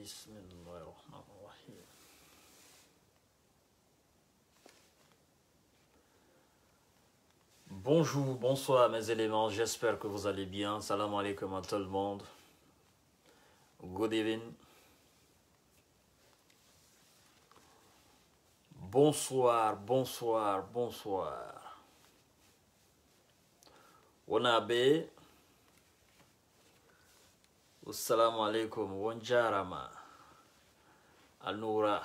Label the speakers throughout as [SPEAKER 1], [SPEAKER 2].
[SPEAKER 1] Bismillahirrahmanirrahim. Bonjour, bonsoir mes éléments, j'espère que vous allez bien. Salam alaikum à tout le monde. Good evening. Bonsoir, bonsoir, bonsoir. Onabe. Assalamu alaikum. Wanjarama. Alnoura.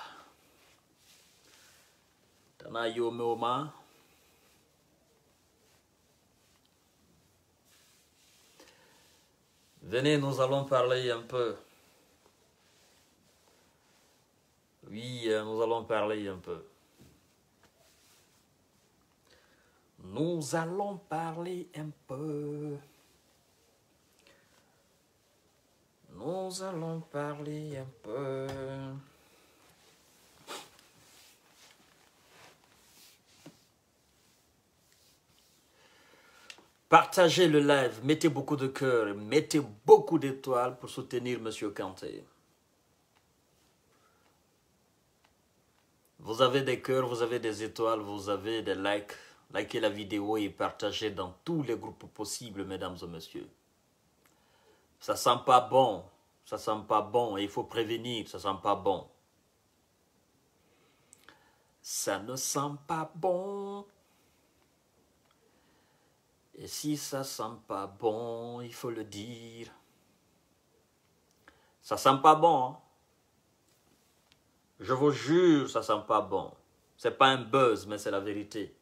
[SPEAKER 1] Tana Yomeoma. Venez, nous allons parler un peu. Oui, nous allons parler un peu. Nous allons parler un peu. Nous allons parler un peu. Partagez le live, mettez beaucoup de cœur, mettez beaucoup d'étoiles pour soutenir M. Kanté. Vous avez des cœurs, vous avez des étoiles, vous avez des likes. Likez la vidéo et partagez dans tous les groupes possibles, mesdames et messieurs. Ça sent pas bon, ça sent pas bon et il faut prévenir, ça sent pas bon. Ça ne sent pas bon. Et si ça sent pas bon, il faut le dire. Ça sent pas bon, hein? Je vous jure, ça sent pas bon. C'est pas un buzz, mais c'est la vérité.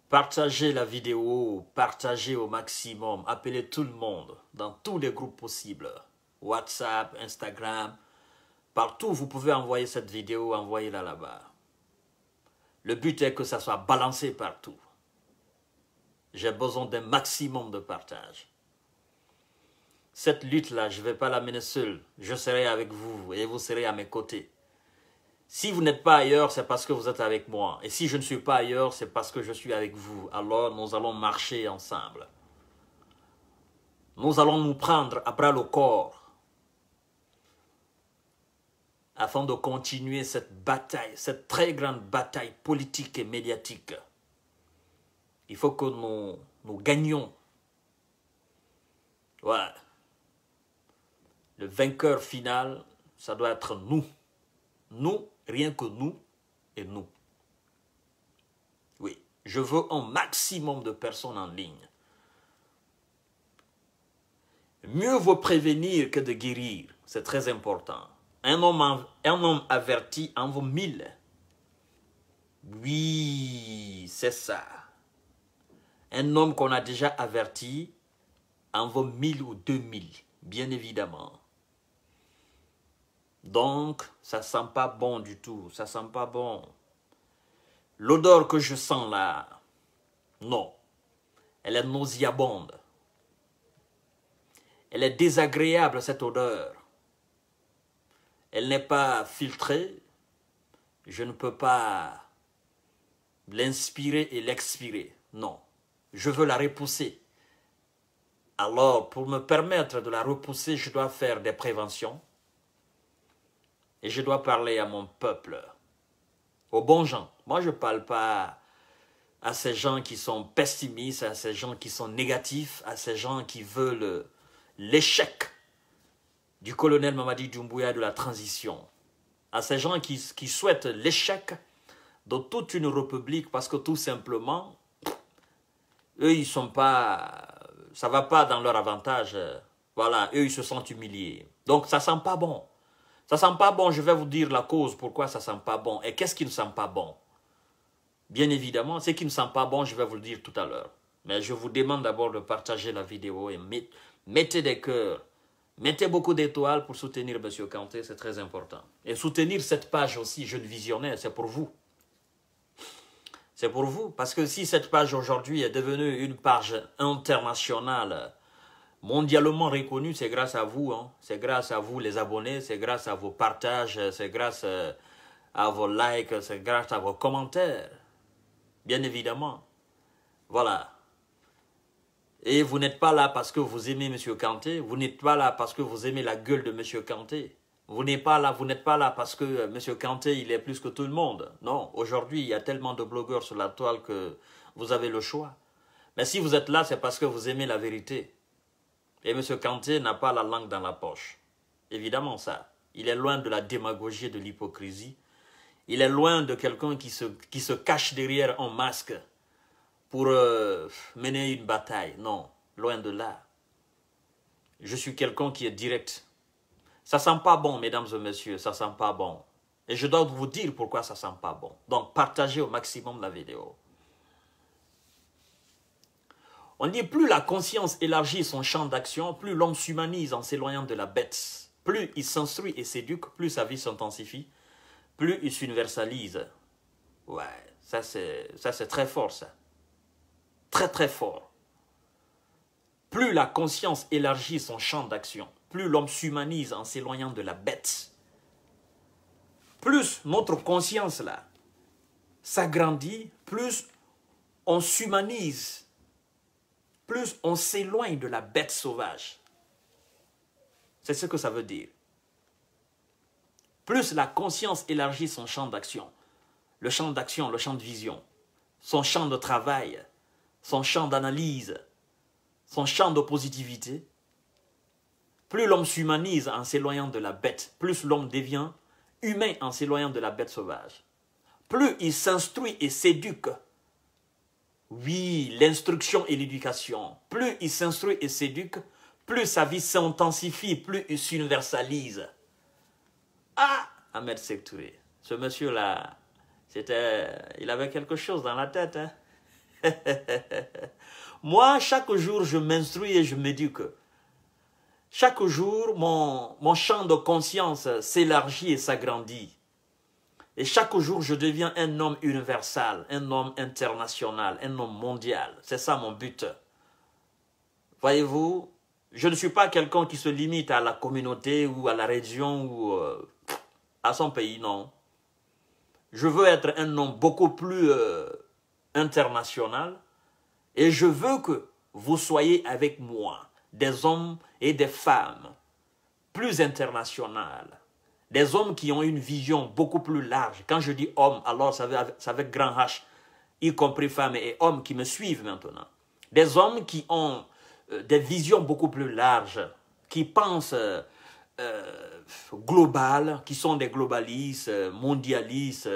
[SPEAKER 1] Partagez la vidéo, partagez au maximum, appelez tout le monde, dans tous les groupes possibles. WhatsApp, Instagram, partout vous pouvez envoyer cette vidéo, envoyez-la là-bas. Le but est que ça soit balancé partout. J'ai besoin d'un maximum de partage. Cette lutte-là, je ne vais pas la mener seule. Je serai avec vous et vous serez à mes côtés. Si vous n'êtes pas ailleurs, c'est parce que vous êtes avec moi. Et si je ne suis pas ailleurs, c'est parce que je suis avec vous. Alors, nous allons marcher ensemble. Nous allons nous prendre à bras le corps afin de continuer cette bataille, cette très grande bataille politique et médiatique. Il faut que nous gagnions. Ouais. Le vainqueur final, ça doit être nous. Nous, rien que nous et nous. Oui, je veux un maximum de personnes en ligne. Mieux vaut prévenir que de guérir, c'est très important. Un homme averti en vaut 1000. Oui, c'est ça. Un homme qu'on a déjà averti en vaut 1000 ou 2000, bien évidemment. Donc, ça sent pas bon du tout, ça sent pas bon. L'odeur que je sens là, non, elle est nauséabonde. Elle est désagréable, cette odeur. Elle n'est pas filtrée. Je ne peux pas l'inspirer et l'expirer. Non, je veux la repousser. Alors, pour me permettre de la repousser, je dois faire des préventions. Et je dois parler à mon peuple, aux bons gens. Moi, je ne parle pas à ces gens qui sont pessimistes, à ces gens qui sont négatifs, à ces gens qui veulent l'échec du colonel Mamadi Doumbouya de la transition, à ces gens qui souhaitent l'échec de toute une république parce que tout simplement, eux, ils sont pas, ça ne va pas dans leur avantage. Voilà, eux, ils se sentent humiliés. Donc, ça ne sent pas bon. Ça ne sent pas bon, je vais vous dire la cause pourquoi ça ne sent pas bon. Et qu'est-ce qui ne sent pas bon? Bien évidemment, ce qui ne sent pas bon, je vais vous le dire tout à l'heure. Mais je vous demande d'abord de partager la vidéo et mettez des cœurs. Mettez beaucoup d'étoiles pour soutenir M. Kanté, c'est très important. Et soutenir cette page aussi, Jeune Visionnaire, c'est pour vous. C'est pour vous, parce que si cette page aujourd'hui est devenue une page internationale, mondialement reconnue, c'est grâce à vous. Hein. C'est grâce à vous les abonnés, c'est grâce à vos partages, c'est grâce à vos likes, c'est grâce à vos commentaires. Bien évidemment. Voilà. Et vous n'êtes pas là parce que vous aimez M. Kanté. Vous n'êtes pas là parce que vous aimez la gueule de M. Kanté. Vous n'êtes pas là parce que M. Kanté, il est plus que tout le monde. Non, aujourd'hui, il y a tellement de blogueurs sur la toile que vous avez le choix. Mais si vous êtes là, c'est parce que vous aimez la vérité. Et M. Kanté n'a pas la langue dans la poche. Évidemment ça. Il est loin de la démagogie et de l'hypocrisie. Il est loin de quelqu'un qui se cache derrière un masque pour mener une bataille. Non, loin de là. Je suis quelqu'un qui est direct. Ça sent pas bon, mesdames et messieurs, ça sent pas bon. Et je dois vous dire pourquoi ça sent pas bon. Donc, partagez au maximum la vidéo. On dit plus la conscience élargit son champ d'action, plus l'homme s'humanise en s'éloignant de la bête. Plus il s'instruit et s'éduque, plus sa vie s'intensifie, plus il s'universalise. Ouais, ça c'est très fort ça. Très très fort. Plus la conscience élargit son champ d'action, plus l'homme s'humanise en s'éloignant de la bête. Plus notre conscience là s'agrandit, plus on s'humanise, plus on s'éloigne de la bête sauvage. C'est ce que ça veut dire. Plus la conscience élargit son champ d'action, le champ de vision, son champ de travail, son champ d'analyse, son champ de positivité, plus l'homme s'humanise en s'éloignant de la bête, plus l'homme devient humain en s'éloignant de la bête sauvage. Plus il s'instruit et s'éduque. Oui, l'instruction et l'éducation. Plus il s'instruit et s'éduque, plus sa vie s'intensifie, plus il s'universalise. Ah, Ahmed Sékou Touré, ce monsieur-là, il avait quelque chose dans la tête. Hein? Moi, chaque jour, je m'instruis et je m'éduque. Chaque jour, mon champ de conscience s'élargit et s'agrandit. Et chaque jour, je deviens un homme universel, un homme international, un homme mondial. C'est ça mon but. Voyez-vous, je ne suis pas quelqu'un qui se limite à la communauté ou à la région ou à son pays, non. Je veux être un homme beaucoup plus international et je veux que vous soyez avec moi, des hommes et des femmes plus internationales. Des hommes qui ont une vision beaucoup plus large. Quand je dis homme, alors ça veut avec grand H, y compris femmes et hommes qui me suivent maintenant. Des hommes qui ont des visions beaucoup plus larges, qui pensent global, qui sont des globalistes, mondialistes,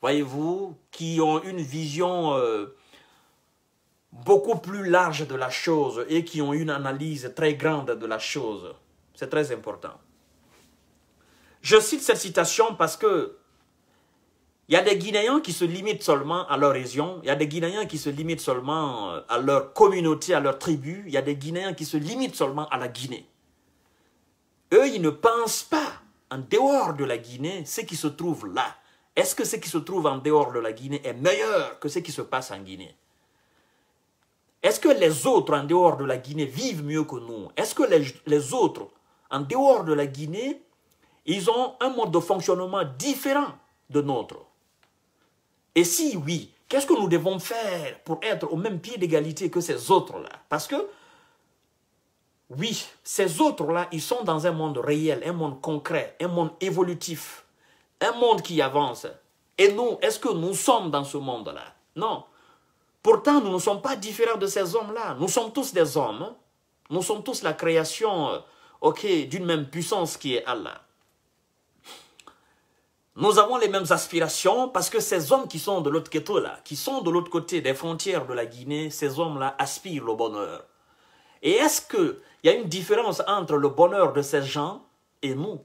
[SPEAKER 1] voyez-vous, qui ont une vision beaucoup plus large de la chose et qui ont une analyse très grande de la chose. C'est très important. Je cite cette citation parce que il y a des Guinéens qui se limitent seulement à leur région, il y a des Guinéens qui se limitent seulement à leur communauté, à leur tribu, il y a des Guinéens qui se limitent seulement à la Guinée. Eux, ils ne pensent pas en dehors de la Guinée ce qui se trouve là. Est-ce que ce qui se trouve en dehors de la Guinée est meilleur que ce qui se passe en Guinée? Est-ce que les autres en dehors de la Guinée vivent mieux que nous? Est-ce que les autres en dehors de la Guinée, ils ont un mode de fonctionnement différent de nôtre? Et si oui, qu'est-ce que nous devons faire pour être au même pied d'égalité que ces autres-là? Parce que, oui, ces autres-là, ils sont dans un monde réel, un monde concret, un monde évolutif, un monde qui avance. Et nous, est-ce que nous sommes dans ce monde-là? Non. Pourtant, nous ne sommes pas différents de ces hommes-là. Nous sommes tous des hommes. Hein? Nous sommes tous la création d'une même puissance qui est Allah. Nous avons les mêmes aspirations parce que ces hommes qui sont de l'autre côté là, qui sont de l'autre côté des frontières de la Guinée, ces hommes-là aspirent au bonheur. Et est-ce qu'il y a une différence entre le bonheur de ces gens et nous?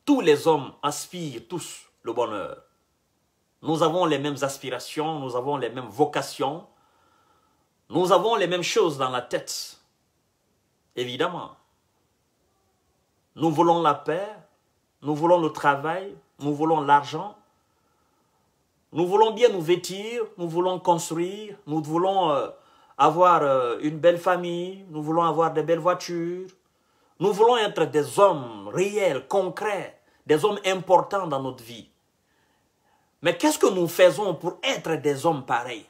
[SPEAKER 1] Tous les hommes aspirent tous le bonheur. Nous avons les mêmes aspirations, nous avons les mêmes vocations, nous avons les mêmes choses dans la tête. Évidemment. Nous voulons la paix, nous voulons le travail, nous voulons l'argent, nous voulons bien nous vêtir, nous voulons construire, nous voulons avoir une belle famille, nous voulons avoir de belles voitures, nous voulons être des hommes réels, concrets, des hommes importants dans notre vie. Mais qu'est-ce que nous faisons pour être des hommes pareils?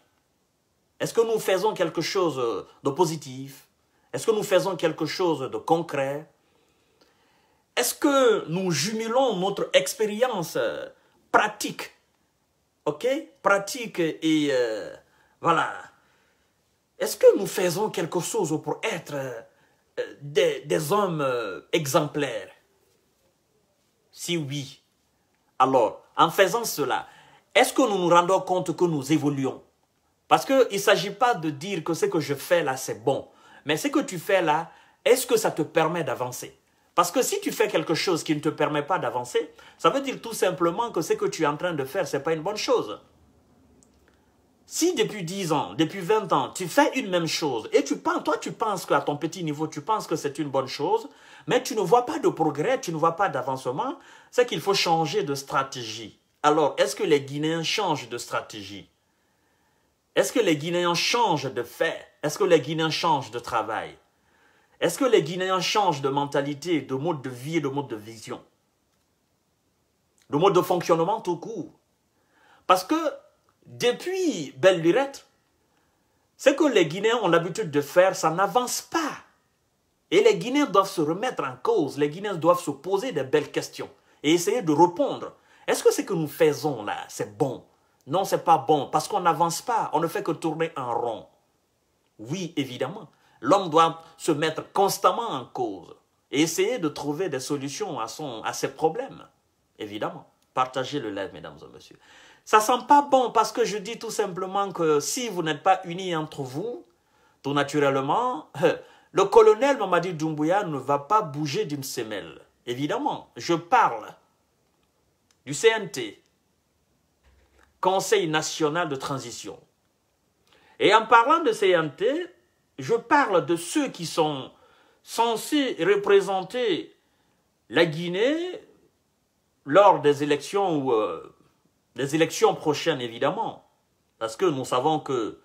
[SPEAKER 1] Est-ce que nous faisons quelque chose de positif? Est-ce que nous faisons quelque chose de concret? Est-ce que nous jumelons notre expérience pratique, ok? Pratique et voilà. Est-ce que nous faisons quelque chose pour être des hommes exemplaires? Si oui, alors, en faisant cela, est-ce que nous nous rendons compte que nous évoluons? Parce qu'il ne s'agit pas de dire que ce que je fais là, c'est bon. Mais ce que tu fais là, est-ce que ça te permet d'avancer? Parce que si tu fais quelque chose qui ne te permet pas d'avancer, ça veut dire tout simplement que ce que tu es en train de faire, ce n'est pas une bonne chose. Si depuis 10 ans, depuis 20 ans, tu fais une même chose et toi tu penses qu'à ton petit niveau, tu penses que c'est une bonne chose, mais tu ne vois pas de progrès, tu ne vois pas d'avancement, c'est qu'il faut changer de stratégie. Alors, est-ce que les Guinéens changent de stratégie? Est-ce que les Guinéens changent de fait? Est-ce que les Guinéens changent de travail? Est-ce que les Guinéens changent de mentalité, de mode de vie et de mode de vision? De mode de fonctionnement tout court? Parce que depuis Belle Lurette, ce que les Guinéens ont l'habitude de faire, ça n'avance pas. Et les Guinéens doivent se remettre en cause, les Guinéens doivent se poser des belles questions et essayer de répondre. Est-ce que ce que nous faisons là, c'est bon? Non, ce n'est pas bon, parce qu'on n'avance pas, on ne fait que tourner en rond. Oui, évidemment, l'homme doit se mettre constamment en cause et essayer de trouver des solutions à ses problèmes. Évidemment, partagez le live, mesdames et messieurs. Ça ne sent pas bon parce que je dis tout simplement que si vous n'êtes pas unis entre vous, tout naturellement, le colonel Mamadi Doumbouya ne va pas bouger d'une semelle. Évidemment, je parle du CNT, Conseil national de transition. Et en parlant de CNT, je parle de ceux qui sont censés représenter la Guinée lors des élections ou des élections prochaines, évidemment. Parce que nous savons que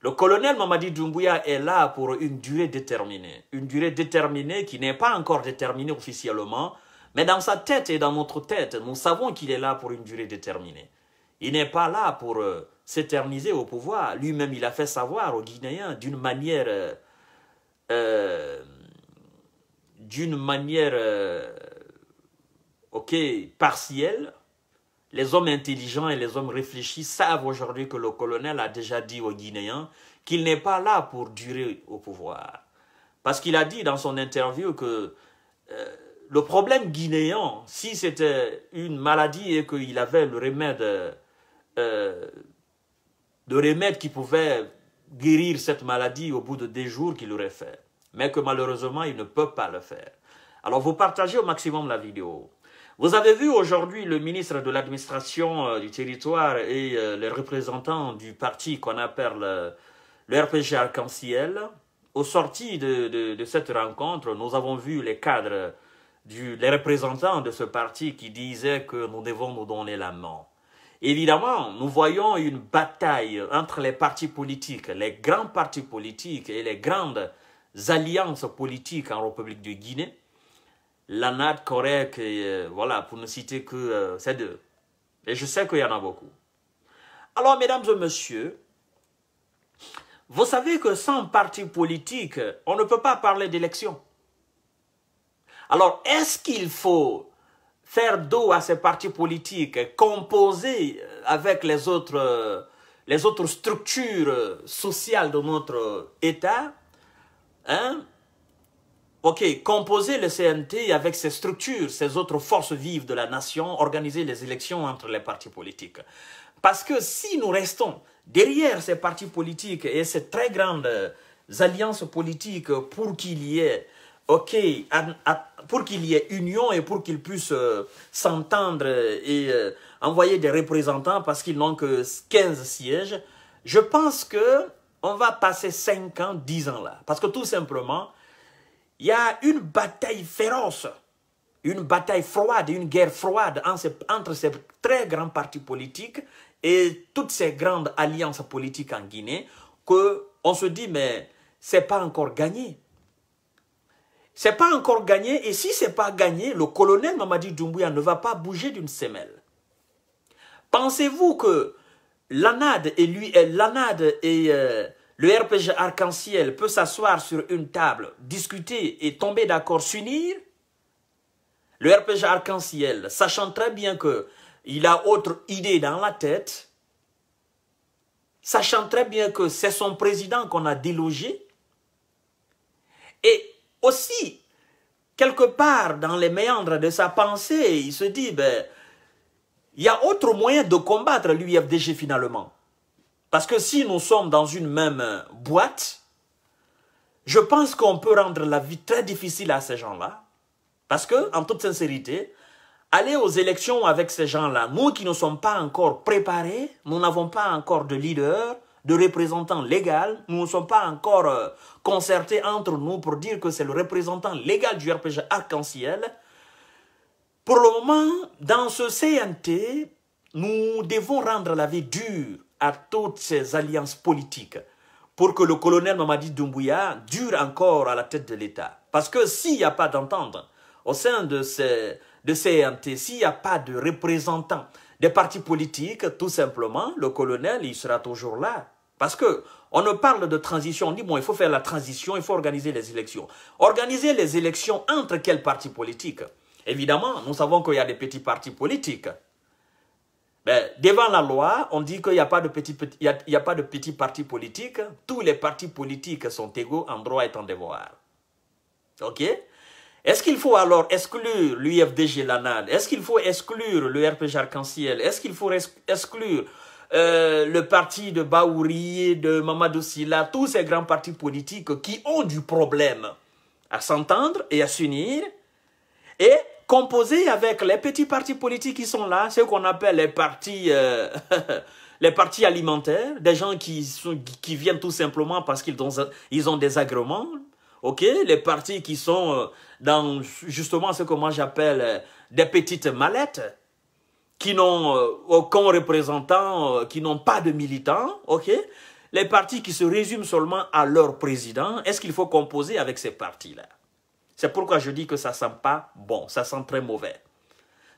[SPEAKER 1] le colonel Mamadi Doumbouya est là pour une durée déterminée. Une durée déterminée qui n'est pas encore déterminée officiellement, mais dans sa tête et dans notre tête, nous savons qu'il est là pour une durée déterminée. Il n'est pas là pour s'éterniser au pouvoir. Lui-même, il a fait savoir aux Guinéens d'une manière partielle. Les hommes intelligents et les hommes réfléchis savent aujourd'hui que le colonel a déjà dit aux Guinéens qu'il n'est pas là pour durer au pouvoir. Parce qu'il a dit dans son interview que le problème guinéen, si c'était une maladie et qu'il avait le remède qui pouvait guérir cette maladie au bout de 2 jours, qu'il l'aurait fait. Mais que malheureusement, il ne peut pas le faire. Alors, vous partagez au maximum la vidéo. Vous avez vu aujourd'hui le ministre de l'administration du territoire et les représentants du parti qu'on appelle le RPG Arc-en-Ciel. Au sorti de cette rencontre, nous avons vu les cadres, les représentants de ce parti qui disaient que nous devons nous donner la main. Évidemment, nous voyons une bataille entre les partis politiques, les grands partis politiques et les grandes alliances politiques en République de Guinée. L'ANAD, Correc, et voilà, pour ne citer que ces deux. Et je sais qu'il y en a beaucoup. Alors, mesdames et messieurs, vous savez que sans parti politique, on ne peut pas parler d'élection. Alors, est-ce qu'il faut faire dos à ces partis politiques, composer avec les autres structures sociales de notre État, hein? Ok, composer le CNT avec ces structures, ces autres forces vives de la nation, organiser les élections entre les partis politiques. Parce que si nous restons derrière ces partis politiques et ces très grandes alliances politiques pour qu'il y ait, pour qu'il y ait union et pour qu'ils puissent s'entendre et envoyer des représentants parce qu'ils n'ont que 15 sièges, je pense qu'on va passer 5 ans, 10 ans là. Parce que tout simplement, il y a une bataille féroce, une bataille froide, une guerre froide entre ces très grands partis politiques et toutes ces grandes alliances politiques en Guinée, qu'on se dit, mais c'est pas encore gagné. C'est pas encore gagné, et si c'est pas gagné, le colonel Mamadi Doumbouya ne va pas bouger d'une semelle. Pensez-vous que l'ANAD et le RPG Arc-en-Ciel peut s'asseoir sur une table, discuter et tomber d'accord, s'unir. Le RPG Arc-en-Ciel, sachant très bien qu'il a autre idée dans la tête, sachant très bien que c'est son président qu'on a délogé, et aussi, quelque part dans les méandres de sa pensée, il se dit, ben, il y a autre moyen de combattre l'UFDG finalement. Parce que si nous sommes dans une même boîte, je pense qu'on peut rendre la vie très difficile à ces gens-là. Parce que, en toute sincérité, aller aux élections avec ces gens-là, nous qui ne sommes pas encore préparés, nous n'avons pas encore de leader, de représentants légal, nous ne sommes pas encore concertés entre nous pour dire que c'est le représentant légal du RPG Arc-en-Ciel. Pour le moment, dans ce CNT, nous devons rendre la vie dure à toutes ces alliances politiques pour que le colonel Mamadi Doumbouya dure encore à la tête de l'État. Parce que s'il n'y a pas d'entente au sein de CNT, s'il n'y a pas de représentants des partis politiques, tout simplement, le colonel, il sera toujours là. Parce que on ne parle de transition, on dit, bon, il faut faire la transition, il faut organiser les élections. Organiser les élections entre quels partis politiques? Évidemment, nous savons qu'il y a des petits partis politiques. Mais devant la loi, on dit qu'il n'y a pas de petits partis politiques. Tous les partis politiques sont égaux en droit et en devoir. OK? Est-ce qu'il faut alors exclure l'UFDG Lanade? Est-ce qu'il faut exclure le RPG Arc-en-Ciel? Est-ce qu'il faut exclure le parti de Baouri, de Mamadou Sylla, tous ces grands partis politiques qui ont du problème à s'entendre et à s'unir et composer avec les petits partis politiques qui sont là, ce qu'on appelle les partis, les partis alimentaires, des gens qui viennent tout simplement parce qu'ils ont des agréments. Ok, les partis qui sont dans justement ce que moi j'appelle des petites mallettes, qui n'ont aucun représentant, qui n'ont pas de militants, ok. Les partis qui se résument seulement à leur président, est-ce qu'il faut composer avec ces partis-là? C'est pourquoi je dis que ça sent pas bon, ça sent très mauvais.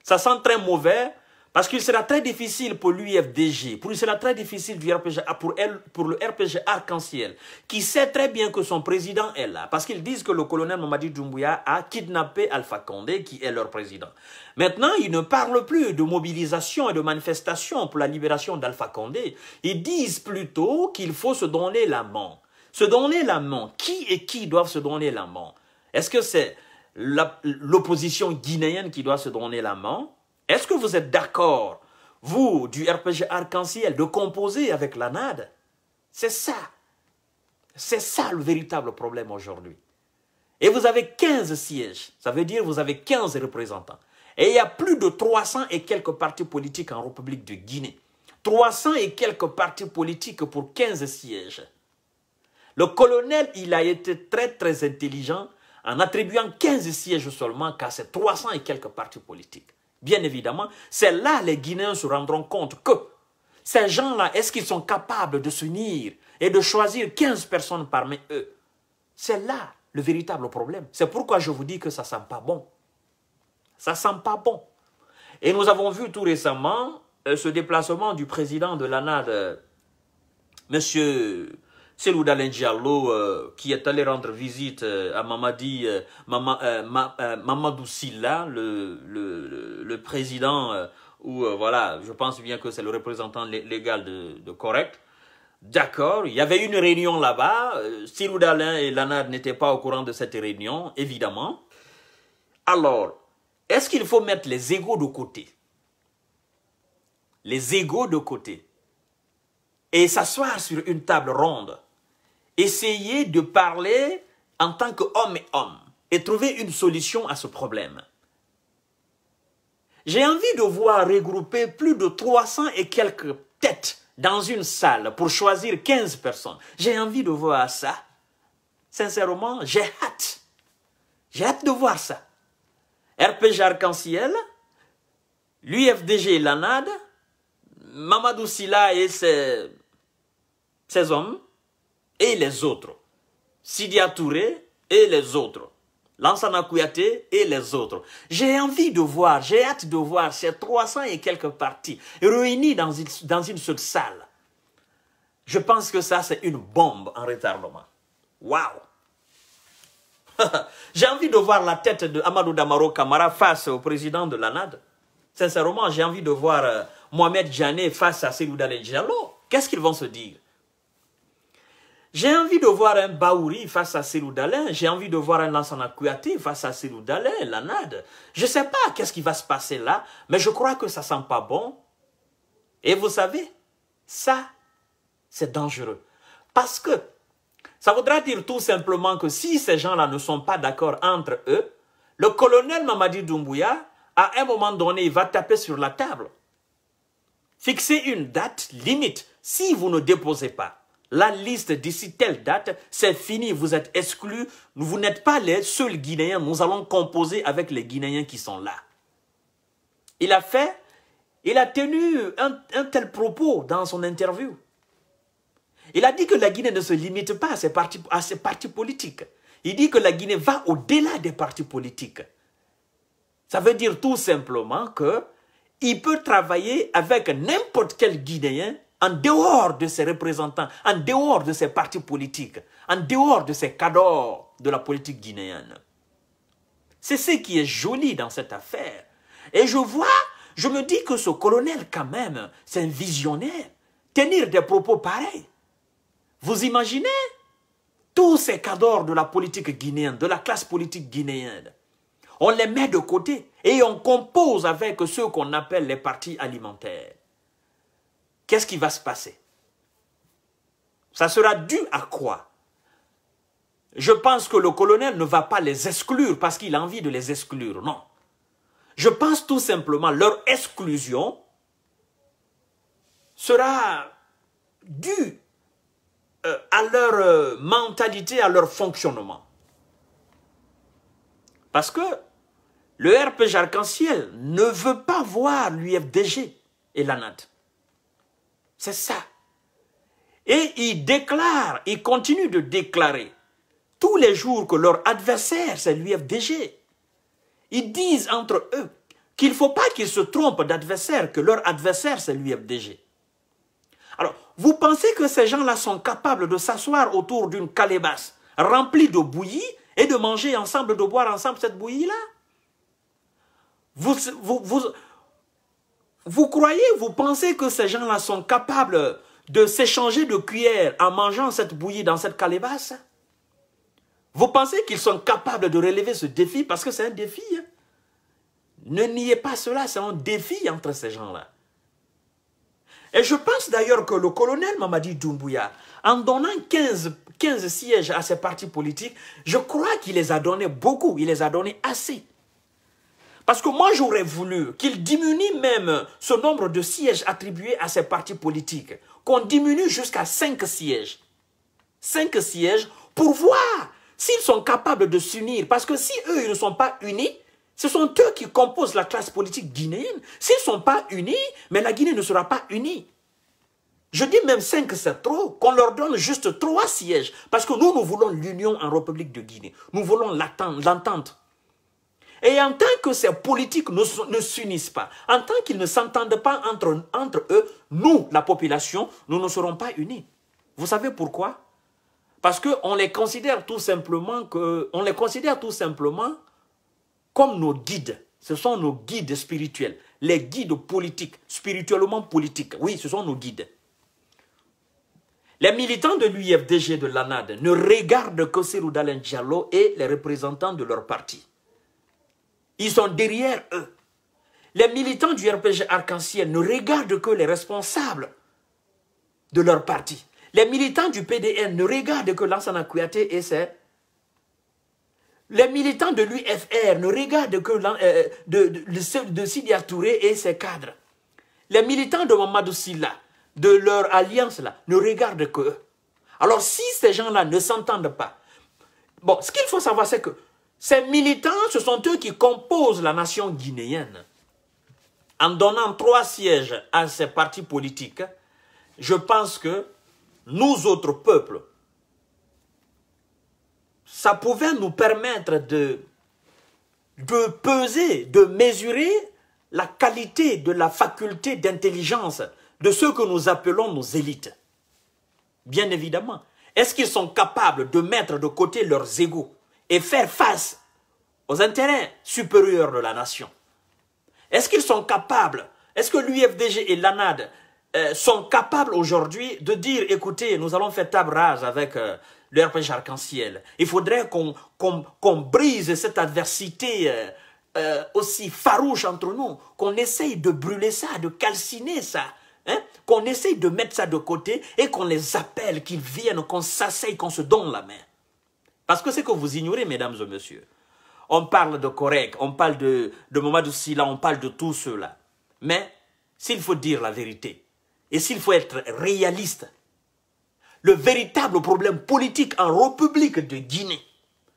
[SPEAKER 1] Ça sent très mauvais parce qu'il sera très difficile pour l'UFDG, il sera très difficile pour le RPG Arc-en-Ciel, qui sait très bien que son président est là, parce qu'ils disent que le colonel Mamadi Doumbouya a kidnappé Alpha Condé, qui est leur président. Maintenant, ils ne parlent plus de mobilisation et de manifestation pour la libération d'Alpha Condé. Ils disent plutôt qu'il faut se donner la main. Se donner la main. Qui et qui doivent se donner la main? Est-ce que c'est l'opposition guinéenne qui doit se donner la main? Est-ce que vous êtes d'accord, vous, du RPG Arc-en-Ciel, de composer avec la NAD? C'est ça. C'est ça le véritable problème aujourd'hui. Et vous avez 15 sièges. Ça veut dire que vous avez 15 représentants. Et il y a plus de 300 et quelques partis politiques en République de Guinée. 300 et quelques partis politiques pour 15 sièges. Le colonel, il a été très très intelligent en attribuant 15 sièges seulement qu'à ces 300 et quelques partis politiques. Bien évidemment, c'est là les Guinéens se rendront compte que ces gens-là, est-ce qu'ils sont capables de s'unir et de choisir 15 personnes parmi eux? C'est là le véritable problème. C'est pourquoi je vous dis que ça ne sent pas bon. Ça ne sent pas bon. Et nous avons vu tout récemment ce déplacement du président de l'ANAD, M. Cellou Dalein Diallo, qui est allé rendre visite à Mamadou Sylla, le président, voilà, je pense bien que c'est le représentant légal de Correct. D'accord, il y avait une réunion là-bas, Cellou Dalein et l'ANAD n'étaient pas au courant de cette réunion, évidemment. Alors, est-ce qu'il faut mettre les égos de côté? Les égos de côté. Et s'asseoir sur une table ronde. Essayer de parler en tant qu'homme et homme et trouver une solution à ce problème. J'ai envie de voir regrouper plus de 300 et quelques têtes dans une salle pour choisir 15 personnes. J'ai envie de voir ça. Sincèrement, j'ai hâte. J'ai hâte de voir ça. RPG Arc-en-Ciel, l'UFDG et l'ANAD, Mamadou Sylla et ses hommes, et les autres. Sidia Touré et les autres. Lansana Kouyaté et les autres. J'ai envie de voir, j'ai hâte de voir ces 300 et quelques partis réunis dans une seule salle. Je pense que ça, c'est une bombe en retardement. Waouh! J'ai envie de voir la tête de Amadou Damaro Camara face au président de l'ANAD. Sincèrement, j'ai envie de voir Mohamed Djane face à Cellou Dalein Diallo. Qu'est-ce qu'ils vont se dire? J'ai envie de voir un Baouri face à Cellou Dalein. J'ai envie de voir un Lansana Kouyaté face à Cellou Dalein, l'ANAD. Je ne sais pas qu'est-ce qui va se passer là, mais je crois que ça ne sent pas bon. Et vous savez, ça, c'est dangereux. Parce que ça voudra dire tout simplement que si ces gens-là ne sont pas d'accord entre eux, le colonel Mamadi Doumbouya, à un moment donné, il va taper sur la table. Fixer une date limite. Si vous ne déposez pas la liste d'ici telle date, c'est fini, vous êtes exclus. Vous n'êtes pas les seuls Guinéens. Nous allons composer avec les Guinéens qui sont là. Il a tenu un tel propos dans son interview. Il a dit que la Guinée ne se limite pas à ses partis politiques. Il dit que la Guinée va au-delà des partis politiques. Ça veut dire tout simplement qu'il peut travailler avec n'importe quel Guinéen en dehors de ses représentants, en dehors de ses partis politiques, en dehors de ses cadors de la politique guinéenne. C'est ce qui est joli dans cette affaire. Et je me dis que ce colonel quand même, c'est un visionnaire. Tenir des propos pareils. Vous imaginez tous ces cadors de la politique guinéenne, de la classe politique guinéenne, on les met de côté et on compose avec ceux qu'on appelle les partis alimentaires. Qu'est-ce qui va se passer? Ça sera dû à quoi? Je pense que le colonel ne va pas les exclure parce qu'il a envie de les exclure, non. Je pense tout simplement leur exclusion sera due à leur mentalité, à leur fonctionnement. Parce que le RPG Arc-en-Ciel ne veut pas voir l'UFDG et l'ANAD. C'est ça. Et ils continuent de déclarer tous les jours que leur adversaire, c'est l'UFDG. Ils disent entre eux qu'il ne faut pas qu'ils se trompent d'adversaire, que leur adversaire, c'est l'UFDG. Alors, vous pensez que ces gens-là sont capables de s'asseoir autour d'une calebasse remplie de bouillie et de manger ensemble, de boire ensemble cette bouillie-là? Vous croyez, vous pensez que ces gens-là sont capables de s'échanger de cuillère en mangeant cette bouillie dans cette calebasse? Vous pensez qu'ils sont capables de relever ce défi? Parce que c'est un défi. Hein? Ne niez pas cela, c'est un défi entre ces gens-là. Et je pense d'ailleurs que le colonel Mamadi Doumbouya, en donnant 15 sièges à ses partis politiques, je crois qu'il les a donnés beaucoup, il les a donnés assez. Parce que moi, j'aurais voulu qu'il diminue même ce nombre de sièges attribués à ces partis politiques, qu'on diminue jusqu'à 5 sièges. 5 sièges pour voir s'ils sont capables de s'unir. Parce que si eux, ils ne sont pas unis, ce sont eux qui composent la classe politique guinéenne. S'ils ne sont pas unis, mais la Guinée ne sera pas unie. Je dis même 5, c'est trop, qu'on leur donne juste 3 sièges. Parce que nous voulons l'union en République de Guinée. Nous voulons l'entente. Et en tant que ces politiques ne s'unissent pas, en tant qu'ils ne s'entendent pas entre eux, nous, la population, nous ne serons pas unis. Vous savez pourquoi? Parce qu'on les considère tout simplement comme nos guides. Ce sont nos guides spirituels. Les guides politiques, spirituellement politiques. Oui, ce sont nos guides. Les militants de l'UFDG de l'ANAD ne regardent que Cellou Dalein Diallo et les représentants de leur parti. Ils sont derrière eux. Les militants du RPG Arc-en-Ciel ne regardent que les responsables de leur parti. Les militants du PDN ne regardent que Lansana Kouyaté et ses... Les militants de l'UFR ne regardent que de Sidia Touré et ses cadres. Les militants de Mamadou Silla, de leur alliance-là, ne regardent que eux. Alors si ces gens-là ne s'entendent pas, bon, ce qu'il faut savoir, c'est que ces militants, ce sont eux qui composent la nation guinéenne. En donnant 3 sièges à ces partis politiques, je pense que nous autres peuples, ça pouvait nous permettre de peser, de mesurer la qualité de la faculté d'intelligence de ceux que nous appelons nos élites. Bien évidemment. Est-ce qu'ils sont capables de mettre de côté leurs égos et faire face aux intérêts supérieurs de la nation? Est-ce qu'ils sont capables, est-ce que l'UFDG et l'ANAD sont capables aujourd'hui de dire, écoutez, nous allons faire table rase avec le RPG Arc-en-Ciel. Il faudrait qu'on brise cette adversité aussi farouche entre nous, qu'on essaye de brûler ça, de calciner ça, hein? Qu'on essaye de mettre ça de côté et qu'on les appelle, qu'ils viennent, qu'on s'asseye, qu'on se donne la main. Parce que c'est que vous ignorez, mesdames et messieurs. On parle de Correc, on parle de Mamadou Sylla, on parle de tout cela. Mais s'il faut dire la vérité, et s'il faut être réaliste, le véritable problème politique en République de Guinée,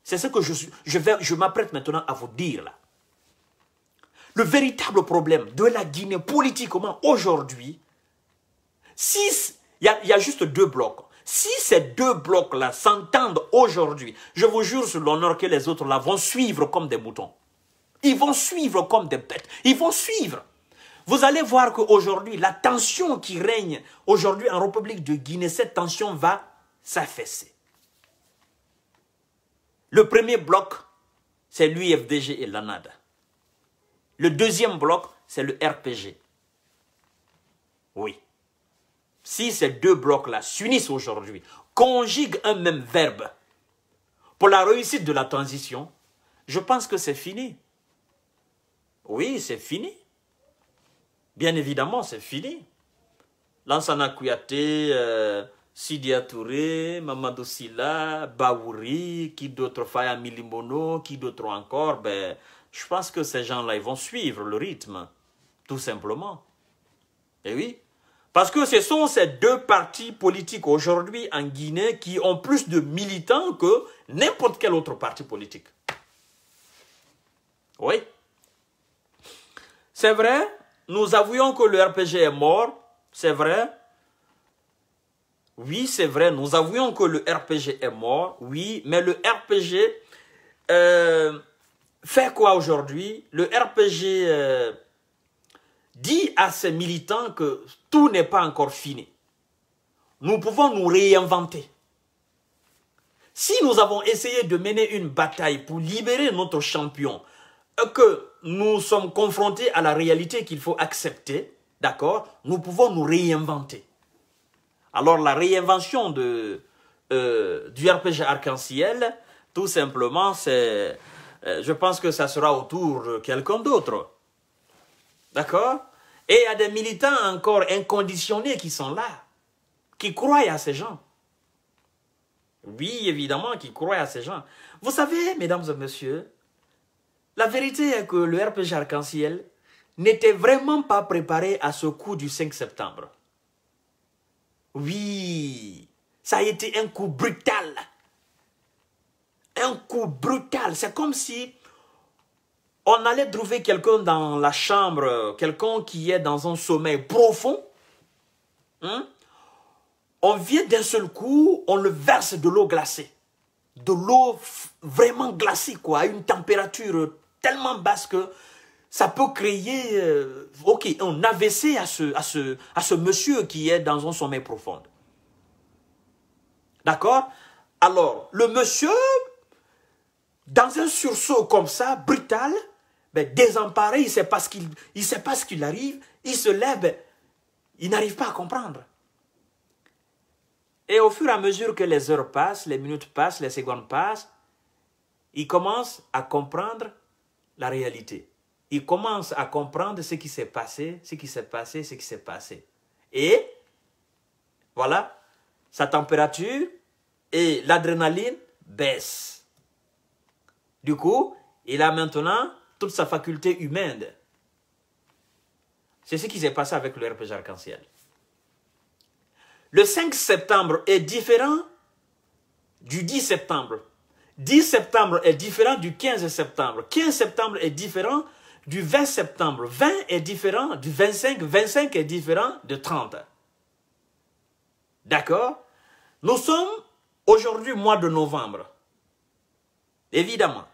[SPEAKER 1] c'est ce que je m'apprête maintenant à vous dire là. Le véritable problème de la Guinée politiquement aujourd'hui, il y a juste deux blocs. Si ces deux blocs-là s'entendent aujourd'hui, je vous jure sur l'honneur que les autres là vont suivre comme des moutons. Ils vont suivre comme des bêtes. Ils vont suivre. Vous allez voir qu'aujourd'hui, la tension qui règne aujourd'hui en République de Guinée, cette tension va s'affaisser. Le premier bloc, c'est l'UFDG et l'ANAD. Le deuxième bloc, c'est le RPG. Oui. Si ces deux blocs-là s'unissent aujourd'hui, conjuguent un même verbe pour la réussite de la transition, je pense que c'est fini. Oui, c'est fini. Bien évidemment, c'est fini. Lansana Kouyaté, Sidia Touré, Mamadou Sylla, Baouri, qui d'autres, Faya Milimono, qui d'autres encore, ben, je pense que ces gens-là, ils vont suivre le rythme, tout simplement. Et oui, parce que ce sont ces deux partis politiques aujourd'hui en Guinée qui ont plus de militants que n'importe quel autre parti politique. Oui. C'est vrai, nous avouons que le RPG est mort, c'est vrai. Oui, c'est vrai, nous avouons que le RPG est mort, oui, mais le RPG fait quoi aujourd'hui? Le RPG dit à ses militants que tout n'est pas encore fini. Nous pouvons nous réinventer. Si nous avons essayé de mener une bataille pour libérer notre champion, que nous sommes confrontés à la réalité qu'il faut accepter, d'accord, nous pouvons nous réinventer. Alors la réinvention du RPG Arc-en-Ciel, tout simplement, c'est, je pense que ça sera autour de quelqu'un d'autre. D'accord? Et il y a des militants encore inconditionnés qui sont là, qui croient à ces gens. Oui, évidemment, qui croient à ces gens. Vous savez, mesdames et messieurs, la vérité est que le RPG Arc-en-Ciel n'était vraiment pas préparé à ce coup du 5 septembre. Oui, ça a été un coup brutal. Un coup brutal. C'est comme si on allait trouver quelqu'un dans la chambre, quelqu'un qui est dans un sommeil profond. Hein? On vient d'un seul coup, on le verse de l'eau glacée. De l'eau vraiment glacée, quoi, à une température tellement basse que ça peut créer un AVC à ce monsieur qui est dans un sommeil profond. D'accord? Alors, le monsieur, dans un sursaut comme ça, brutal, ben, désemparé, il ne sait pas ce qu'il arrive, il se lève, il n'arrive pas à comprendre. Et au fur et à mesure que les heures passent, les minutes passent, les secondes passent, il commence à comprendre la réalité. Il commence à comprendre ce qui s'est passé, ce qui s'est passé, ce qui s'est passé. Et, voilà, sa température et l'adrénaline baissent. Du coup, il a maintenant toute sa faculté humaine. C'est ce qui s'est passé avec le RPG Arc-en-Ciel. Le 5 septembre est différent du 10 septembre. 10 septembre est différent du 15 septembre. 15 septembre est différent du 20 septembre. 20 est différent du 25. 25 est différent de 30. D'accord? Nous sommes aujourd'hui mois de novembre. Évidemment.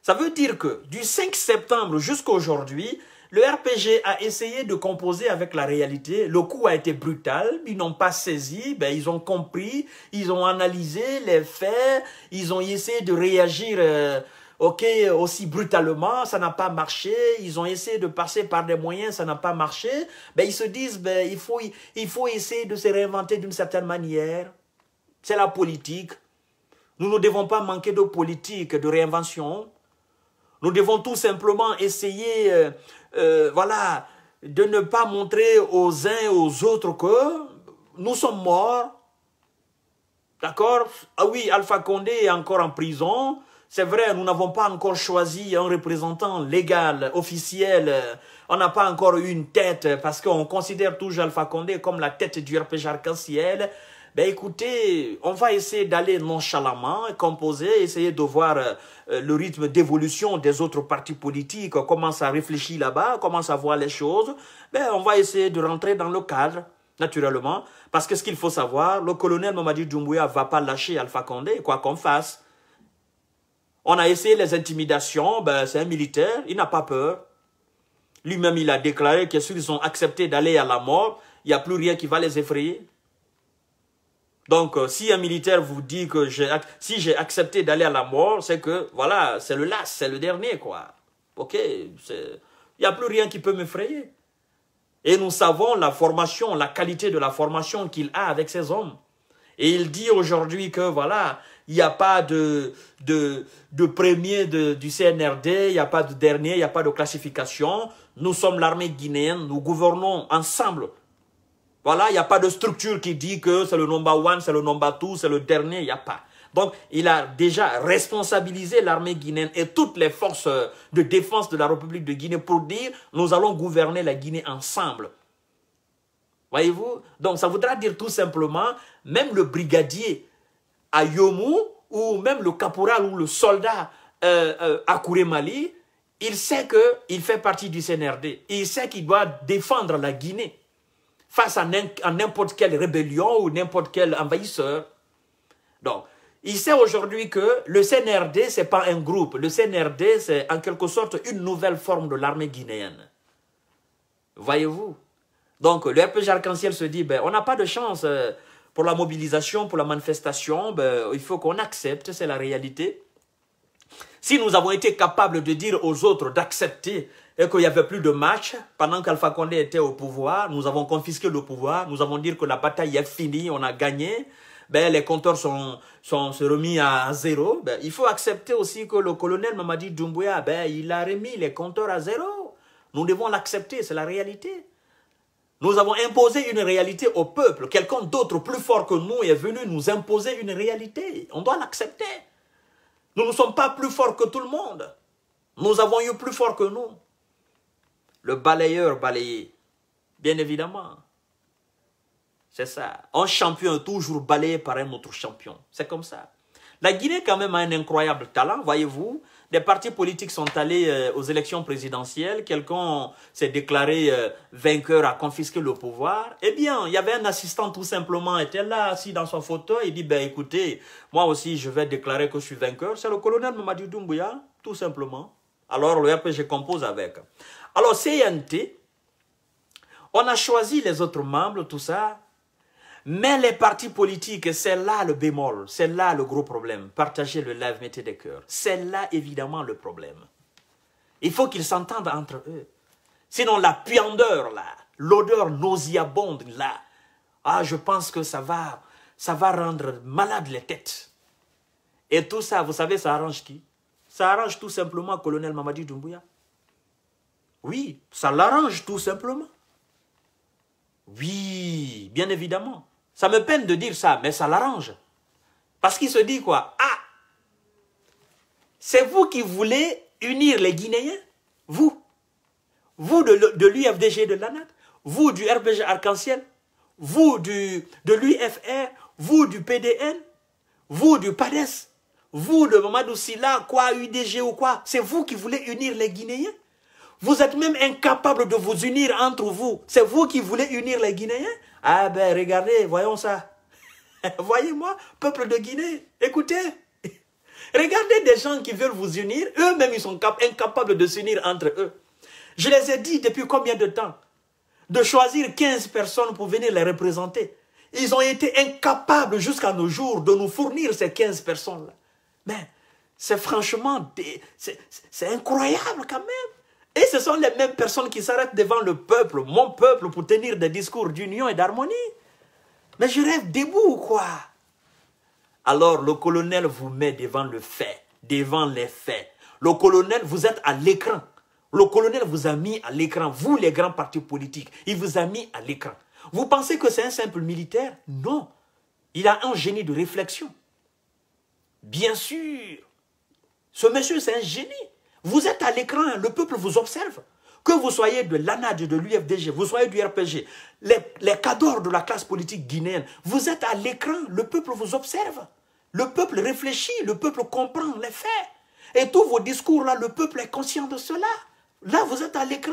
[SPEAKER 1] Ça veut dire que du 5 septembre jusqu'à aujourd'hui, Le RPG a essayé de composer avec la réalité. Le coup a été brutal. Ils n'ont pas saisi. Ben, ils ont compris. Ils ont analysé les faits. Ils ont essayé de réagir aussi brutalement. Ça n'a pas marché. Ils ont essayé de passer par des moyens. Ça n'a pas marché. Ben, ils se disent ben, il faut essayer de se réinventer d'une certaine manière. C'est la politique. Nous ne devons pas manquer de politique, de réinvention. Nous devons tout simplement essayer, voilà, de ne pas montrer aux uns et aux autres que nous sommes morts. D'accord? Ah oui, Alpha Condé est encore en prison. C'est vrai, nous n'avons pas encore choisi un représentant légal, officiel. On n'a pas encore eu une tête parce qu'on considère toujours Alpha Condé comme la tête du RPG Arc-en-Ciel. Ben écoutez, on va essayer d'aller nonchalamment, composer, essayer de voir le rythme d'évolution des autres partis politiques, comment ça réfléchit là-bas, comment ça voit les choses. Ben on va essayer de rentrer dans le cadre, naturellement, parce que ce qu'il faut savoir, le colonel Mamadi Doumbouya ne va pas lâcher Alpha Condé, quoi qu'on fasse. On a essayé les intimidations, ben c'est un militaire, il n'a pas peur. Lui-même, il a déclaré que s'ils ont accepté d'aller à la mort, il n'y a plus rien qui va les effrayer. Donc, si un militaire vous dit que si j'ai accepté d'aller à la mort, c'est que, voilà, c'est le last, c'est le dernier, quoi. Ok, il n'y a plus rien qui peut m'effrayer. Et nous savons la formation, la qualité de la formation qu'il a avec ces hommes. Et il dit aujourd'hui que, voilà, il n'y a pas de premier du CNRD, il n'y a pas de dernier, il n'y a pas de classification. Nous sommes l'armée guinéenne, nous gouvernons ensemble. Voilà, il n'y a pas de structure qui dit que c'est le number one, c'est le number two, c'est le dernier, il n'y a pas. Donc, il a déjà responsabilisé l'armée guinéenne et toutes les forces de défense de la République de Guinée pour dire nous allons gouverner la Guinée ensemble. Voyez-vous? Donc, ça voudra dire tout simplement, même le brigadier à Yomou, ou même le caporal ou le soldat à Kouré-Mali, il sait qu'il fait partie du CNRD. Il sait qu'il doit défendre la Guinée face à n'importe quelle rébellion ou n'importe quel envahisseur. Donc, il sait aujourd'hui que le CNRD, ce n'est pas un groupe. Le CNRD, c'est en quelque sorte une nouvelle forme de l'armée guinéenne. Voyez-vous? Donc, le RPG Arc-en-Ciel se dit, ben, on n'a pas de chance pour la mobilisation, pour la manifestation. Ben, il faut qu'on accepte, c'est la réalité. Si nous avons été capables de dire aux autres d'accepter et qu'il n'y avait plus de match, pendant qu'Alpha Condé était au pouvoir, nous avons confisqué le pouvoir, nous avons dit que la bataille est finie, on a gagné, ben, les compteurs sont remis à zéro. Ben, il faut accepter aussi que le colonel Mamadi Doumbouya, ben, il a remis les compteurs à zéro. Nous devons l'accepter, c'est la réalité. Nous avons imposé une réalité au peuple. Quelqu'un d'autre plus fort que nous est venu nous imposer une réalité. On doit l'accepter. Nous ne sommes pas plus forts que tout le monde. Nous avons eu plus fort que nous. Le balayeur balayé. Bien évidemment. C'est ça. Un champion est toujours balayé par un autre champion. C'est comme ça. La Guinée quand même a un incroyable talent, voyez-vous. Des partis politiques sont allés aux élections présidentielles. Quelqu'un s'est déclaré vainqueur, a confisqué le pouvoir. Eh bien, il y avait un assistant tout simplement, était là, assis dans son fauteuil. Il dit, ben écoutez, moi aussi je vais déclarer que je suis vainqueur. C'est le colonel Mamadi Doumbouya, tout simplement. Alors le RPG compose avec. Alors CNT, on a choisi les autres membres, tout ça. Mais les partis politiques, c'est là le bémol, c'est là le gros problème. Partagez le live, mettez des cœurs. C'est là évidemment le problème. Il faut qu'ils s'entendent entre eux. Sinon la puandeur là, l'odeur nauséabonde là, ah, je pense que ça va rendre malade les têtes. Et tout ça, vous savez, ça arrange qui? Ça arrange tout simplement colonel Mamadi Doumbouya. Oui, ça l'arrange tout simplement. Oui, bien évidemment. Ça me peine de dire ça, mais ça l'arrange. Parce qu'il se dit quoi? Ah, c'est vous qui voulez unir les Guinéens? Vous de l'UFDG de l'ANAT, vous du RPG Arc-en-Ciel, vous de l'UFR, vous du PDN, vous du PADES, vous de Mamadou Silla, quoi, UDG ou quoi? C'est vous qui voulez unir les Guinéens? Vous êtes même incapable de vous unir entre vous. C'est vous qui voulez unir les Guinéens? Ah ben regardez, voyons ça. Voyez-moi, peuple de Guinée, écoutez. Regardez des gens qui veulent vous unir, eux-mêmes ils sont incapables de s'unir entre eux. Je les ai dit depuis combien de temps de choisir 15 personnes pour venir les représenter. Ils ont été incapables jusqu'à nos jours de nous fournir ces 15 personnes-là. Mais c'est franchement, c'est incroyable quand même. Et ce sont les mêmes personnes qui s'arrêtent devant le peuple, mon peuple, pour tenir des discours d'union et d'harmonie. Mais je rêve debout, quoi. Alors le colonel vous met devant le fait, devant les faits. Le colonel, vous êtes à l'écran. Le colonel vous a mis à l'écran, vous les grands partis politiques, il vous a mis à l'écran. Vous pensez que c'est un simple militaire? Non. Il a un génie de réflexion. Bien sûr. Ce monsieur, c'est un génie. Vous êtes à l'écran, le peuple vous observe. Que vous soyez de l'ANAD, de l'UFDG, vous soyez du RPG, les cadors de la classe politique guinéenne, vous êtes à l'écran, le peuple vous observe. Le peuple réfléchit, le peuple comprend les faits. Et tous vos discours-là, le peuple est conscient de cela. Là, vous êtes à l'écran.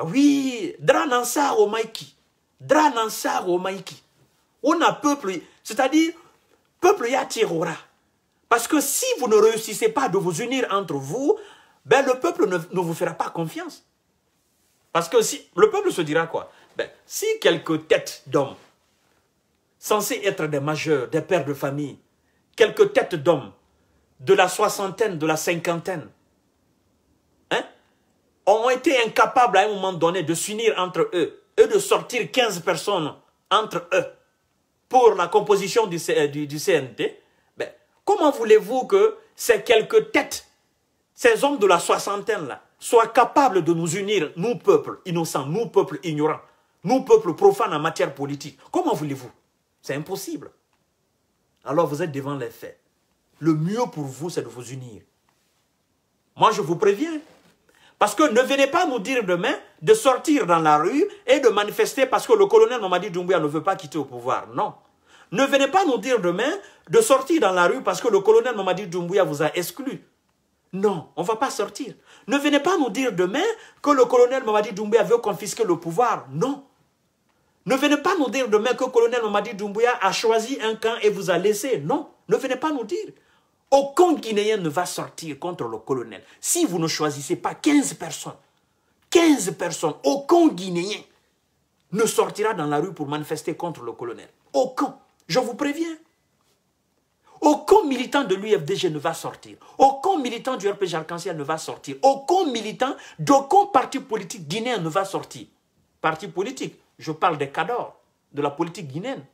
[SPEAKER 1] Oui, Dranansar au Maïki. Dranansar au Maïki. On a peuple, c'est-à-dire, peuple yatirora. Parce que si vous ne réussissez pas de vous unir entre vous, ben le peuple ne vous fera pas confiance. Parce que si le peuple se dira quoi? Ben, si quelques têtes d'hommes, censés être des majeurs, des pères de famille, quelques têtes d'hommes, de la soixantaine, de la cinquantaine, ont été incapables à un moment donné de s'unir entre eux et de sortir 15 personnes entre eux pour la composition du CNT, ben, comment voulez-vous que ces quelques têtes, ces hommes de la soixantaine-là, soient capables de nous unir, nous peuples innocents, nous peuples ignorants, nous peuples profanes en matière politique? Comment voulez-vous? C'est impossible. Alors vous êtes devant les faits. Le mieux pour vous, c'est de vous unir. Moi, je vous préviens. Parce que ne venez pas nous dire demain de sortir dans la rue et de manifester parce que le colonel Mamadi Doumbouya ne veut pas quitter au pouvoir. Non. Ne venez pas nous dire demain de sortir dans la rue parce que le colonel Mamadi Doumbouya vous a exclu. Non, on ne va pas sortir. Ne venez pas nous dire demain que le colonel Mamadi Doumbouya veut confisquer le pouvoir. Non. Ne venez pas nous dire demain que le colonel Mamadi Doumbouya a choisi un camp et vous a laissé. Non. Ne venez pas nous dire. Aucun Guinéen ne va sortir contre le colonel. Si vous ne choisissez pas 15 personnes, aucun Guinéen ne sortira dans la rue pour manifester contre le colonel. Aucun. Je vous préviens. Aucun militant de l'UFDG ne va sortir. Aucun militant du RPG Arc-en-Ciel ne va sortir. Aucun militant d'aucun parti politique guinéen ne va sortir. Parti politique, je parle des cadors, de la politique guinéenne.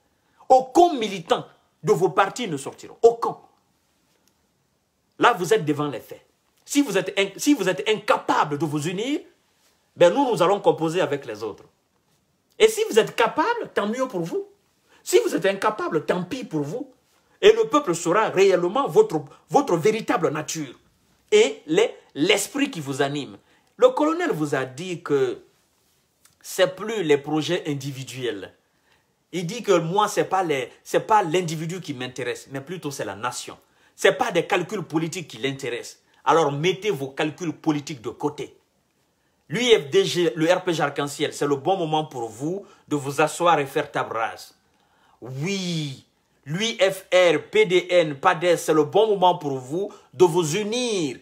[SPEAKER 1] Aucun militant de vos partis ne sortira. Aucun. Là, vous êtes devant les faits. Si vous êtes incapable de vous unir, ben nous allons composer avec les autres. Et si vous êtes capable, tant mieux pour vous. Si vous êtes incapable, tant pis pour vous. Et le peuple saura réellement votre véritable nature et l'esprit qui vous anime. Le colonel vous a dit que ce n'est plus les projets individuels. Il dit que moi, ce n'est pas l'individu qui m'intéresse, mais plutôt c'est la nation. Ce n'est pas des calculs politiques qui l'intéressent. Alors mettez vos calculs politiques de côté. L'UFDG, le RPG Arc-en-Ciel, c'est le bon moment pour vous de vous asseoir et faire table rase. Oui, l'UFR, PDN, PADES, c'est le bon moment pour vous de vous unir,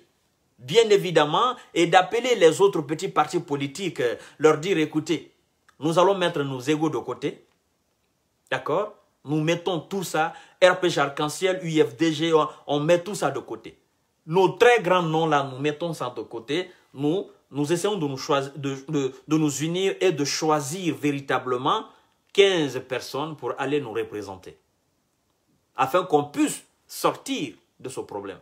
[SPEAKER 1] bien évidemment, et d'appeler les autres petits partis politiques, leur dire, écoutez, nous allons mettre nos égos de côté, d'accord? Nous mettons tout ça, RPG Arc-en-Ciel, UFDG, on met tout ça de côté. Nos très grands noms là, nous mettons ça de côté. Nous essayons de nous unir et de choisir véritablement 15 personnes pour aller nous représenter. Afin qu'on puisse sortir de ce problème.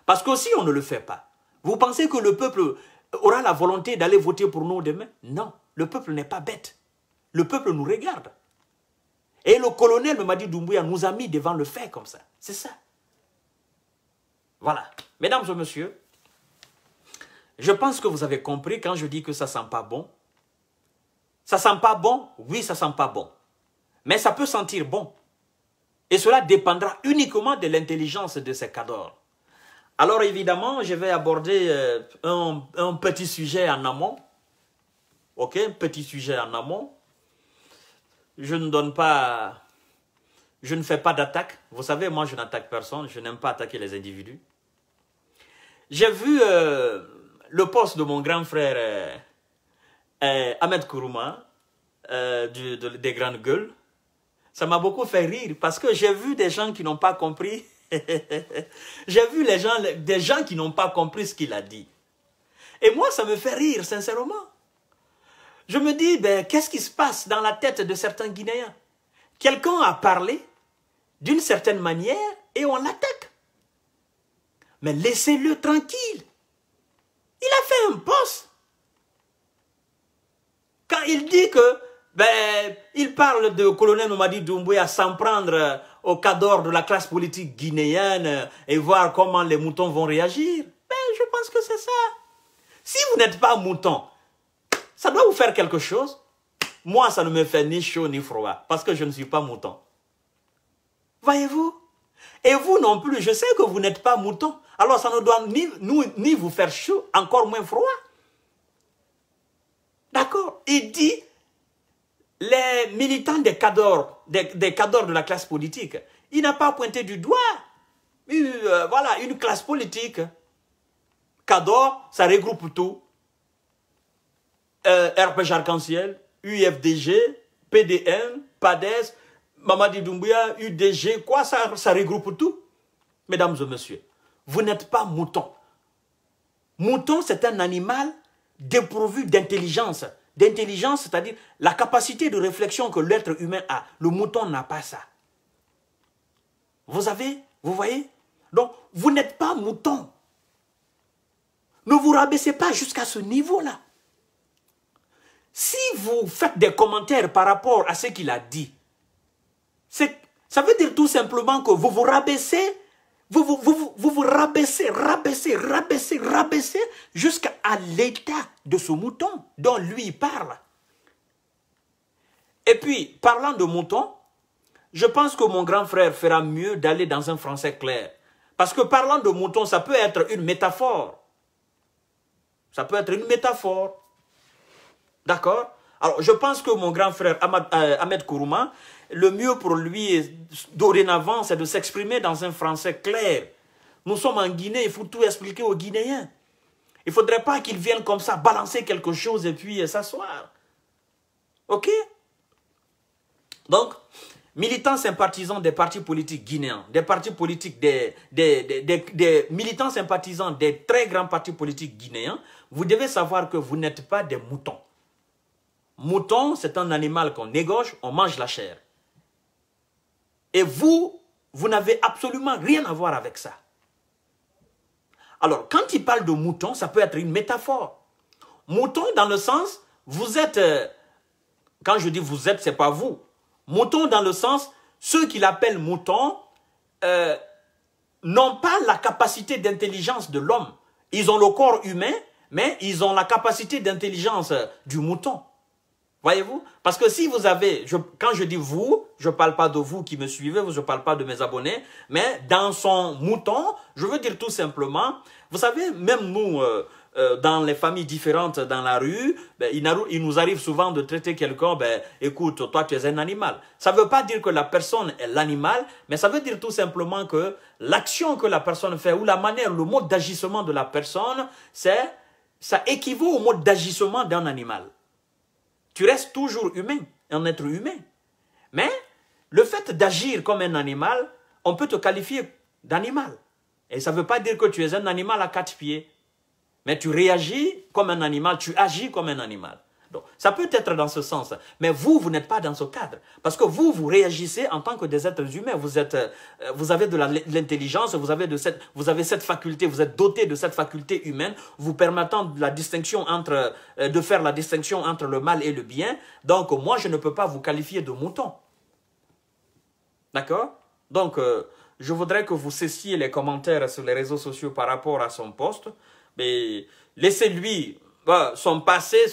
[SPEAKER 1] Parce que si on ne le fait pas, vous pensez que le peuple aura la volonté d'aller voter pour nous demain? Non, le peuple n'est pas bête. Le peuple nous regarde. Et le colonel Mamadi Doumbouya nous a mis devant le fait comme ça. C'est ça. Voilà. Mesdames et messieurs, je pense que vous avez compris quand je dis que ça ne sent pas bon. Ça ne sent pas bon? Oui, ça ne sent pas bon. Mais ça peut sentir bon. Et cela dépendra uniquement de l'intelligence de ces cadors. Alors évidemment, je vais aborder un petit sujet en amont. Ok, un petit sujet en amont. Je ne fais pas d'attaque. Vous savez, moi, je n'attaque personne. Je n'aime pas attaquer les individus. J'ai vu le poste de mon grand frère Ahmed Kourouma, des Grandes Gueules, ça m'a beaucoup fait rire parce que j'ai vu des gens qui n'ont pas compris. J'ai vu des gens qui n'ont pas compris ce qu'il a dit. Et moi, ça me fait rire, sincèrement. Je me dis, ben, qu'est-ce qui se passe dans la tête de certains Guinéens? Quelqu'un a parlé d'une certaine manière et on l'attaque. Mais laissez-le tranquille. Il a fait un poste. Quand il dit que, ben, il parle de colonel Mamadi Doumbouya s'en prendre au cadre de la classe politique guinéenne et voir comment les moutons vont réagir, ben, je pense que c'est ça. Si vous n'êtes pas mouton, ça doit vous faire quelque chose. Moi, ça ne me fait ni chaud ni froid, parce que je ne suis pas mouton. Voyez-vous? Et vous non plus, je sais que vous n'êtes pas mouton. Alors ça ne doit ni vous faire chaud, encore moins froid. D'accord? Il dit, les militants des cadors de la classe politique, il n'a pas pointé du doigt. Voilà, une classe politique. Cador, ça regroupe tout. RPG Arc-en-Ciel, UFDG, PDM, PADES, Mamadi Doumbouya, UDG, quoi, ça regroupe tout. Mesdames et messieurs, vous n'êtes pas mouton. Mouton, c'est un animal dépourvu d'intelligence. D'intelligence, c'est-à-dire la capacité de réflexion que l'être humain a. Le mouton n'a pas ça. Vous voyez? Donc, vous n'êtes pas mouton. Ne vous rabaissez pas jusqu'à ce niveau-là. Si vous faites des commentaires par rapport à ce qu'il a dit, ça veut dire tout simplement que vous vous rabaissez, vous vous rabaissez jusqu'à l'état de ce mouton dont lui parle. Et puis, parlant de mouton, je pense que mon grand frère fera mieux d'aller dans un français clair. Parce que parlant de mouton, ça peut être une métaphore. Ça peut être une métaphore. D'accord? Alors, je pense que mon grand frère Ahmed Kourouma, le mieux pour lui, dorénavant, c'est de s'exprimer dans un français clair. Nous sommes en Guinée, il faut tout expliquer aux Guinéens. Il ne faudrait pas qu'ils viennent comme ça, balancer quelque chose et puis s'asseoir. Ok? Donc, militants sympathisants des partis politiques guinéens, des partis politiques, des militants sympathisants des très grands partis politiques guinéens, vous devez savoir que vous n'êtes pas des moutons. Mouton, c'est un animal qu'on égorge, on mange la chair. Et vous n'avez absolument rien à voir avec ça. Alors, quand il parle de mouton, ça peut être une métaphore. Mouton dans le sens, vous êtes, quand je dis vous êtes, c'est pas vous. Mouton dans le sens, ceux qui l'appellent mouton n'ont pas la capacité d'intelligence de l'homme. Ils ont le corps humain, mais ils ont la capacité d'intelligence du mouton. Voyez-vous? Parce que si vous avez, quand je dis vous, je ne parle pas de vous qui me suivez, je ne parle pas de mes abonnés, mais dans son mouton, je veux dire tout simplement, vous savez, même nous, dans les familles différentes dans la rue, ben, il nous arrive souvent de traiter quelqu'un, ben, écoute, toi tu es un animal. Ça ne veut pas dire que la personne est l'animal, mais ça veut dire tout simplement que l'action que la personne fait, ou la manière, le mode d'agissement de la personne, ça équivaut au mode d'agissement d'un animal. Tu restes toujours humain, un être humain. Mais le fait d'agir comme un animal, on peut te qualifier d'animal. Et ça ne veut pas dire que tu es un animal à 4 pieds. Mais tu réagis comme un animal, tu agis comme un animal. Donc, ça peut être dans ce sens. Mais vous n'êtes pas dans ce cadre. Parce que vous réagissez en tant que des êtres humains. Vous avez de l'intelligence, vous avez cette faculté, vous êtes doté de cette faculté humaine, vous permettant de faire la distinction entre le mal et le bien. Donc, moi, je ne peux pas vous qualifier de mouton. D'accord? Donc, je voudrais que vous cessiez les commentaires sur les réseaux sociaux par rapport à son poste. Mais laissez-lui, son passé,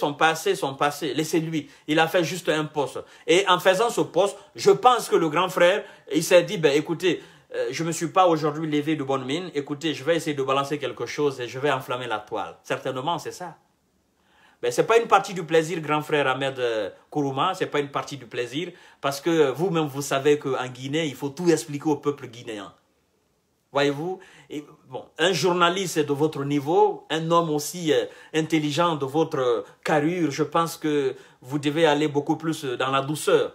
[SPEAKER 1] laissez-lui. Il a fait juste un poste. Et en faisant ce poste, je pense que le grand frère, il s'est dit, ben écoutez, je ne me suis pas aujourd'hui levé de bonne mine, écoutez, je vais essayer de balancer quelque chose et je vais enflammer la toile. Certainement, c'est ça. Mais ce n'est pas une partie du plaisir, grand frère Ahmed Kourouma, ce n'est pas une partie du plaisir, parce que vous-même, vous savez qu'en Guinée, il faut tout expliquer au peuple guinéen. Voyez-vous, bon, un journaliste de votre niveau, un homme aussi intelligent de votre carrure, je pense que vous devez aller beaucoup plus dans la douceur.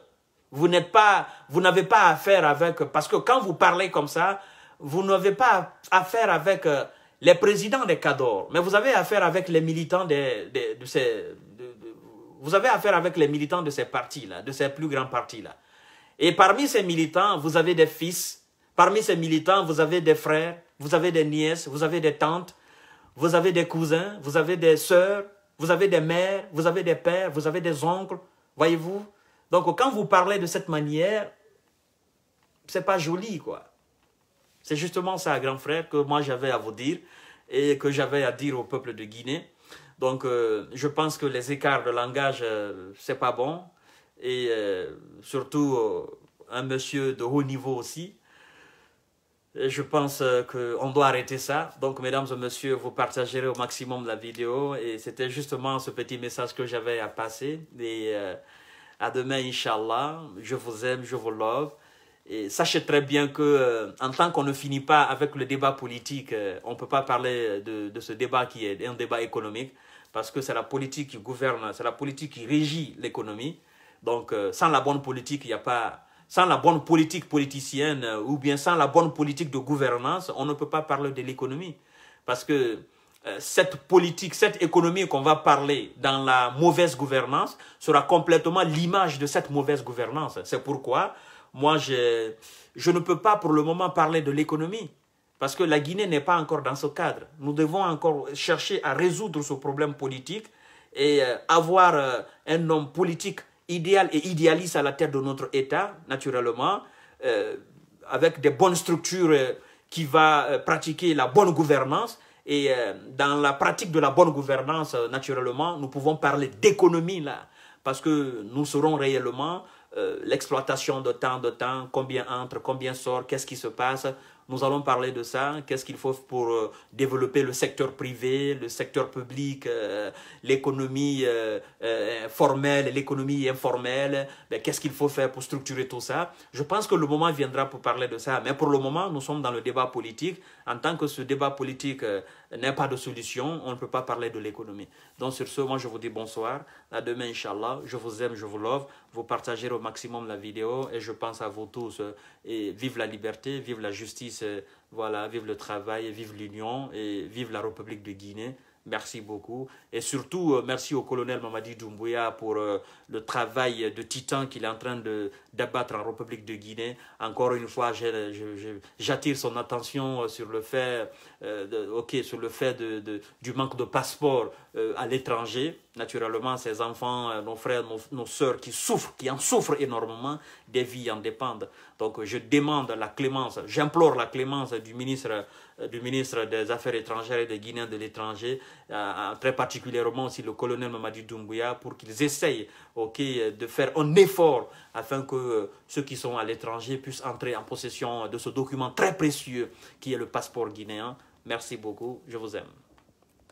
[SPEAKER 1] Vous n'avez pas affaire avec, parce que quand vous parlez comme ça, vous n'avez pas affaire avec les présidents des cadors, mais vous avez affaire avec les militants vous avez affaire avec les militants de ces partis-là, de ces plus grands partis-là. Et parmi ces militants, vous avez des fils. Parmi ces militants, vous avez des frères, vous avez des nièces, vous avez des tantes, vous avez des cousins, vous avez des sœurs, vous avez des mères, vous avez des pères, vous avez des oncles, voyez-vous. Donc, quand vous parlez de cette manière, c'est pas joli, quoi. C'est justement ça, grand frère, que moi j'avais à vous dire et que j'avais à dire au peuple de Guinée. Donc, je pense que les écarts de langage, c'est pas bon. Et surtout, un monsieur de haut niveau aussi. Et je pense qu'on doit arrêter ça. Donc, mesdames et messieurs, vous partagerez au maximum la vidéo. Et c'était justement ce petit message que j'avais à passer. Et à demain, Inch'Allah. Je vous aime, je vous love. Et sachez très bien que en tant qu'on ne finit pas avec le débat politique, on ne peut pas parler de ce débat qui est un débat économique. Parce que c'est la politique qui gouverne, c'est la politique qui régit l'économie. Donc, sans la bonne politique, il n'y a pas... Sans la bonne politique politicienne ou bien sans la bonne politique de gouvernance, on ne peut pas parler de l'économie. Parce que cette politique, cette économie qu'on va parler dans la mauvaise gouvernance sera complètement l'image de cette mauvaise gouvernance. C'est pourquoi moi, je ne peux pas pour le moment parler de l'économie. Parce que la Guinée n'est pas encore dans ce cadre. Nous devons encore chercher à résoudre ce problème politique et avoir un homme politique idéal et idéaliste à la tête de notre État, naturellement, avec des bonnes structures qui va pratiquer la bonne gouvernance. Et dans la pratique de la bonne gouvernance, naturellement, nous pouvons parler d'économie là, parce que nous serons réellement l'exploitation de temps, combien entre, combien sort, qu'est-ce qui se passe. Nous allons parler de ça, qu'est-ce qu'il faut pour développer le secteur privé, le secteur public, l'économie formelle, l'économie informelle, qu'est-ce qu'il faut faire pour structurer tout ça. Je pense que le moment viendra pour parler de ça, mais pour le moment, nous sommes dans le débat politique. En tant que ce débat politique n'a pas de solution, on ne peut pas parler de l'économie. Donc sur ce, moi je vous dis bonsoir, à demain Inch'Allah, je vous aime, je vous love, vous partagerez au maximum la vidéo et je pense à vous tous et vive la liberté, vive la justice, voilà, vive le travail, vive l'union et vive la République de Guinée. Merci beaucoup. Et surtout, merci au colonel Mamadi Doumbouya pour le travail de titan qu'il est en train d'abattre en République de Guinée. Encore une fois, j'attire son attention sur le fait, du manque de passeport à l'étranger. Naturellement, ces enfants, nos frères, nos sœurs qui en souffrent énormément, des vies en dépendent. Donc, je demande la clémence, j'implore la clémence du ministre des Affaires étrangères et des Guinéens de l'étranger, très particulièrement aussi le colonel Mamadi Doumbouya, pour qu'ils essayent de faire un effort afin que ceux qui sont à l'étranger puissent entrer en possession de ce document très précieux qui est le passeport guinéen. Merci beaucoup, je vous aime.